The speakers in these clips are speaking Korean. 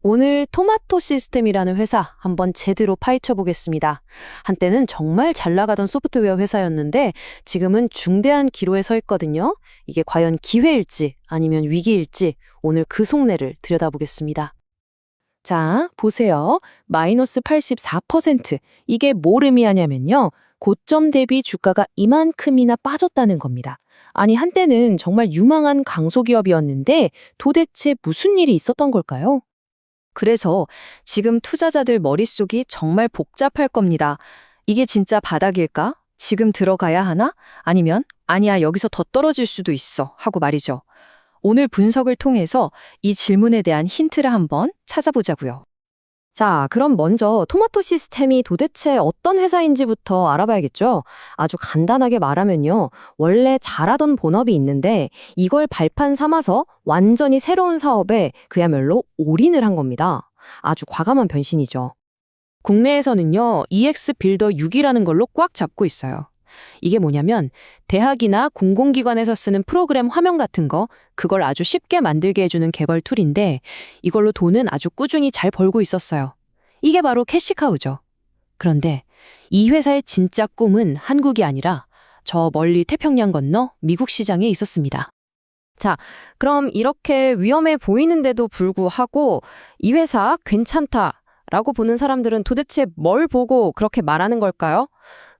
오늘 토마토 시스템이라는 회사 한번 제대로 파헤쳐 보겠습니다. 한때는 정말 잘 나가던 소프트웨어 회사였는데 지금은 중대한 기로에 서 있거든요. 이게 과연 기회일지 아니면 위기일지 오늘 그 속내를 들여다보겠습니다. 자, 보세요. 마이너스 84%. 이게 뭘 의미하냐면요. 고점 대비 주가가 이만큼이나 빠졌다는 겁니다. 아니, 한때는 정말 유망한 강소기업이었는데 도대체 무슨 일이 있었던 걸까요? 그래서 지금 투자자들 머릿속이 정말 복잡할 겁니다. 이게 진짜 바닥일까? 지금 들어가야 하나? 아니면 아니야, 여기서 더 떨어질 수도 있어 하고 말이죠. 오늘 분석을 통해서 이 질문에 대한 힌트를 한번 찾아보자고요. 자, 그럼 먼저 토마토 시스템이 도대체 어떤 회사인지부터 알아봐야겠죠? 아주 간단하게 말하면요. 원래 잘하던 본업이 있는데 이걸 발판 삼아서 완전히 새로운 사업에 그야말로 올인을 한 겁니다. 아주 과감한 변신이죠. 국내에서는요, EX 빌더 6이라는 걸로 꽉 잡고 있어요. 이게 뭐냐면 대학이나 공공기관에서 쓰는 프로그램 화면 같은 거, 그걸 아주 쉽게 만들게 해주는 개발 툴인데 이걸로 돈은 아주 꾸준히 잘 벌고 있었어요. 이게 바로 캐시카우죠. 그런데 이 회사의 진짜 꿈은 한국이 아니라 저 멀리 태평양 건너 미국 시장에 있었습니다. 자, 그럼 이렇게 위험해 보이는데도 불구하고 이 회사 괜찮다라고 보는 사람들은 도대체 뭘 보고 그렇게 말하는 걸까요?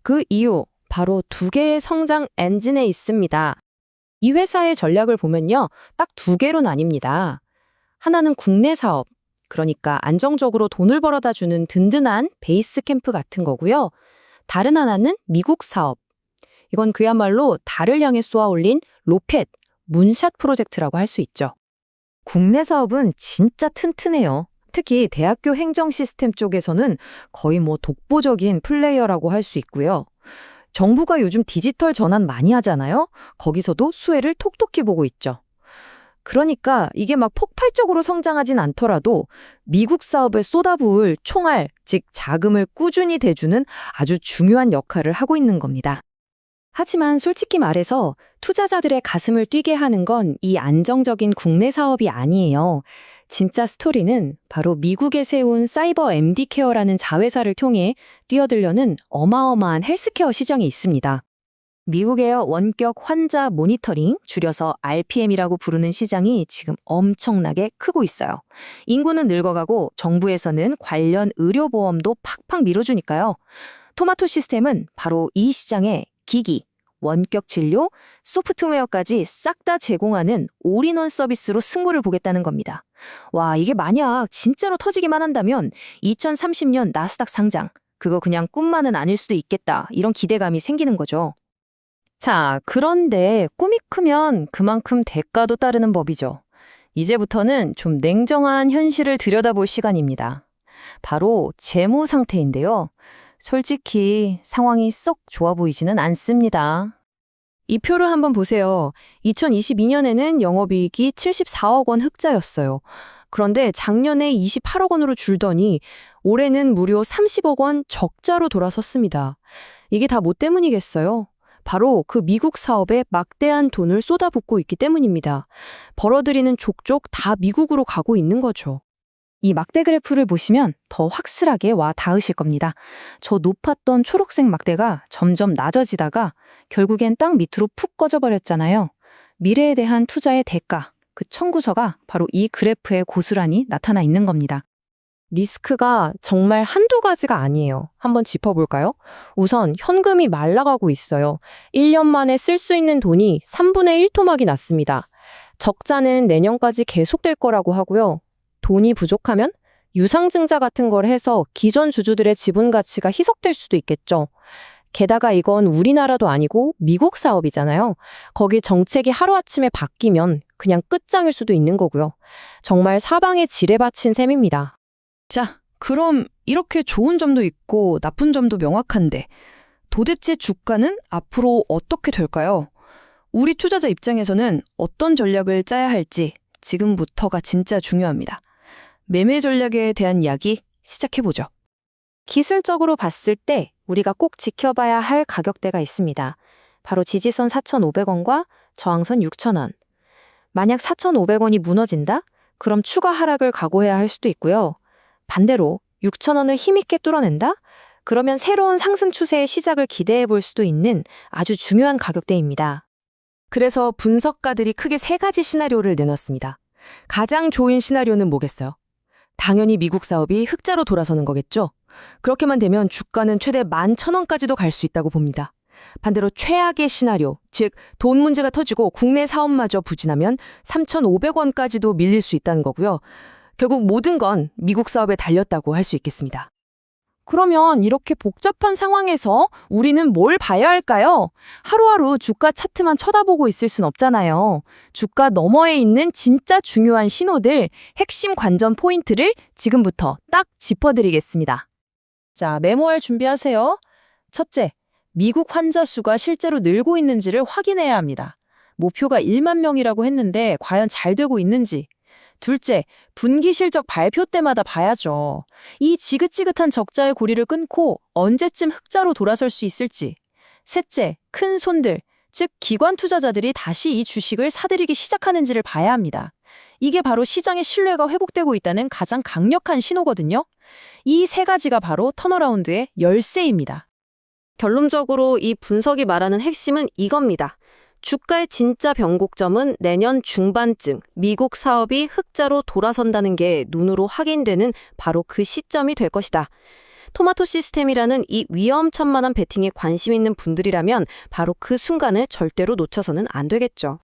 그 이유 바로 두 개의 성장 엔진에 있습니다. 이 회사의 전략을 보면요, 딱 두 개로 나뉩니다. 하나는 국내 사업, 그러니까 안정적으로 돈을 벌어다 주는 든든한 베이스 캠프 같은 거고요. 다른 하나는 미국 사업. 이건 그야말로 달을 향해 쏘아 올린 로켓, 문샷 프로젝트라고 할 수 있죠. 국내 사업은 진짜 튼튼해요. 특히 대학교 행정 시스템 쪽에서는 거의 독보적인 플레이어라고 할 수 있고요. 정부가 요즘 디지털 전환 많이 하잖아요. 거기서도 수혜를 톡톡히 보고 있죠. 그러니까 이게 폭발적으로 성장하진 않더라도 미국 사업에 쏟아부을 총알, 즉 자금을 꾸준히 대주는 아주 중요한 역할을 하고 있는 겁니다. 하지만 솔직히 말해서 투자자들의 가슴을 뛰게 하는 건 이 안정적인 국내 사업이 아니에요. 진짜 스토리는 바로 미국에 세운 사이버 MD 케어라는 자회사를 통해 뛰어들려는 어마어마한 헬스케어 시장이 있습니다. 미국의 원격 환자 모니터링, 줄여서 RPM이라고 부르는 시장이 지금 엄청나게 크고 있어요. 인구는 늙어가고 정부에서는 관련 의료보험도 팍팍 밀어주니까요. 토마토 시스템은 바로 이 시장에 기기, 원격 진료, 소프트웨어까지 싹 다 제공하는 올인원 서비스로 승부를 보겠다는 겁니다. 와, 이게 만약 진짜로 터지기만 한다면 2030년 나스닥 상장, 그거 그냥 꿈만은 아닐 수도 있겠다, 이런 기대감이 생기는 거죠. 자, 그런데 꿈이 크면 그만큼 대가도 따르는 법이죠. 이제부터는 좀 냉정한 현실을 들여다볼 시간입니다. 바로 재무 상태인데요. 솔직히 상황이 썩 좋아 보이지는 않습니다. 이 표를 한번 보세요. 2022년에는 영업이익이 74억 원 흑자였어요. 그런데 작년에 28억 원으로 줄더니 올해는 무려 30억 원 적자로 돌아섰습니다. 이게 다 뭐 때문이겠어요? 바로 그 미국 사업에 막대한 돈을 쏟아붓고 있기 때문입니다. 벌어들이는 족족 다 미국으로 가고 있는 거죠. 이 막대 그래프를 보시면 더 확실하게 와 닿으실 겁니다. 저 높았던 초록색 막대가 점점 낮아지다가 결국엔 땅 밑으로 푹 꺼져버렸잖아요. 미래에 대한 투자의 대가, 그 청구서가 바로 이 그래프에 고스란히 나타나 있는 겁니다. 리스크가 정말 한두 가지가 아니에요. 한번 짚어볼까요? 우선 현금이 말라가고 있어요. 1년 만에 쓸 수 있는 돈이 3분의 1 토막이 났습니다. 적자는 내년까지 계속될 거라고 하고요. 돈이 부족하면 유상증자 같은 걸 해서 기존 주주들의 지분 가치가 희석될 수도 있겠죠. 게다가 이건 우리나라도 아니고 미국 사업이잖아요. 거기 정책이 하루아침에 바뀌면 그냥 끝장일 수도 있는 거고요. 정말 사방에 지뢰밭인 셈입니다. 자, 그럼 이렇게 좋은 점도 있고 나쁜 점도 명확한데 도대체 주가는 앞으로 어떻게 될까요? 우리 투자자 입장에서는 어떤 전략을 짜야 할지 지금부터가 진짜 중요합니다. 매매 전략에 대한 이야기 시작해보죠. 기술적으로 봤을 때 우리가 꼭 지켜봐야 할 가격대가 있습니다. 바로 지지선 4,500원과 저항선 6,000원. 만약 4,500원이 무너진다? 그럼 추가 하락을 각오해야 할 수도 있고요. 반대로 6,000원을 힘있게 뚫어낸다? 그러면 새로운 상승 추세의 시작을 기대해 볼 수도 있는 아주 중요한 가격대입니다. 그래서 분석가들이 크게 세 가지 시나리오를 내놨습니다. 가장 좋은 시나리오는 뭐겠어요? 당연히 미국 사업이 흑자로 돌아서는 거겠죠? 그렇게만 되면 주가는 최대 11,000원까지도 갈 수 있다고 봅니다. 반대로 최악의 시나리오, 즉 돈 문제가 터지고 국내 사업마저 부진하면 3,500원까지도 밀릴 수 있다는 거고요. 결국 모든 건 미국 사업에 달렸다고 할 수 있겠습니다. 그러면 이렇게 복잡한 상황에서 우리는 뭘 봐야 할까요? 하루하루 주가 차트만 쳐다보고 있을 순 없잖아요. 주가 너머에 있는 진짜 중요한 신호들, 핵심 관전 포인트를 지금부터 딱 짚어드리겠습니다. 자, 메모할 준비하세요. 첫째, 미국 환자 수가 실제로 늘고 있는지를 확인해야 합니다. 목표가 1만 명이라고 했는데 과연 잘 되고 있는지. 둘째, 분기 실적 발표 때마다 봐야죠. 이 지긋지긋한 적자의 고리를 끊고 언제쯤 흑자로 돌아설 수 있을지. 셋째, 큰 손들, 즉 기관 투자자들이 다시 이 주식을 사들이기 시작하는지를 봐야 합니다. 이게 바로 시장의 신뢰가 회복되고 있다는 가장 강력한 신호거든요. 이 세 가지가 바로 턴어라운드의 열쇠입니다. 결론적으로 이 분석이 말하는 핵심은 이겁니다. 주가의 진짜 변곡점은 내년 중반쯤 미국 사업이 흑자로 돌아선다는 게 눈으로 확인되는 바로 그 시점이 될 것이다. 토마토 시스템이라는 이 위험천만한 베팅에 관심 있는 분들이라면 바로 그 순간을 절대로 놓쳐서는 안 되겠죠.